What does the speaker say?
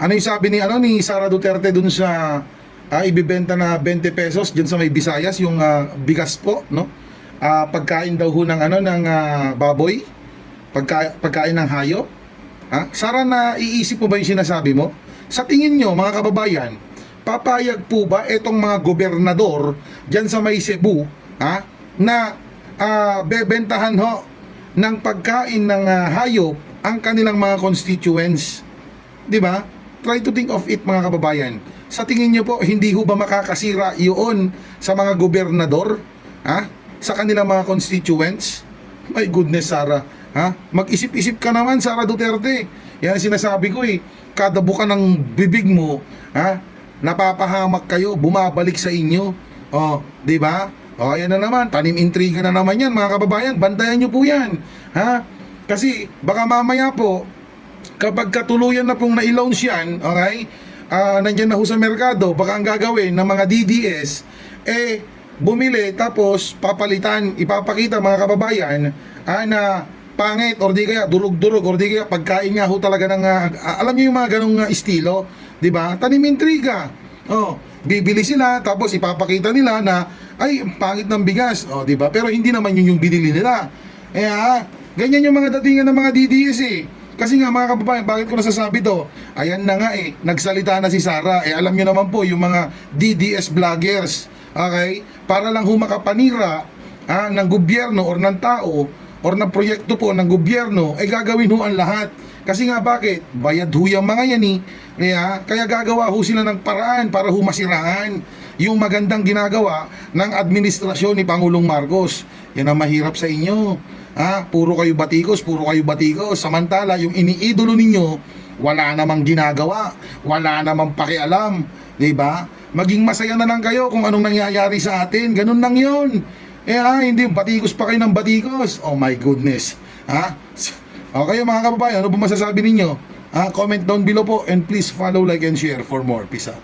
Ano yung sabi ni Sara Duterte dun sa ibibenta na 20 pesos diyan sa may Visayas yung bigas po, no? Pagkain daw ho ng baboy, pagkain ng hayop. Sara, na iisip mo ba yung sinasabi mo? Sa tingin nyo, mga kababayan, papayag po ba itong mga gobernador diyan sa may Cebu, na bebentahan ho ng pagkain ng hayop ang kanilang mga constituents? 'Di ba? Try to think of it, mga kababayan. Sa tingin nyo po, hindi ho ba makakasira yun sa mga gobernador? Sa kanilang mga constituents? My goodness, Sara. Mag-isip-isip ka naman, Sara Duterte. Yan ang sinasabi ko eh. Kada buka ng bibig mo, napapahamak kayo, bumabalik sa inyo. Di ba? Ayan na naman, tanim intriga na naman yan, mga kababayan. Bantayan nyo po yan. Kasi baka mamaya po, kapag katuluyan na pong na-launch yan, okay, nandyan na ho sa merkado, baka ang gagawin ng mga DDS, bumili tapos papalitan, ipapakita, mga kababayan, na pangit or di kaya durug-durug or di kaya pagkain nga ho talaga ng, alam niyo yung mga ganong estilo, di ba? Tanim intriga. Bibili sila tapos ipapakita nila na ay pangit ng bigas, di ba? Pero hindi naman yun yung binili nila. Ganyan yung mga datingan ng mga DDS eh. Kasi nga, mga kababayan, bakit ko nasasabi to? Ayan na nga nagsalita na si Sara. Alam nyo naman po, yung mga DDS vloggers, okay? Para lang makapanira ng gobyerno or ng tao or ng proyekto po ng gobyerno, gagawin ho ang lahat. Kasi nga, bakit? Bayad ho yung mga yan kaya gagawa ho sila ng paraan para ho masiraan yung magandang ginagawa ng administrasyon ni Pangulong Marcos. Yan ang mahirap sa inyo. Puro kayo batikos, samantala yung iniidolo ninyo wala namang ginagawa, wala namang pakialam, 'di ba? Maging masaya na lang kayo kung anong nangyayari sa atin, ganun lang 'yun. Hindi batikos pa kayo ng batikos. Oh my goodness. Okay, mga kababayan, ano ba masasabi ninyo? Comment down below po, and please follow, like and share for more. Peace out.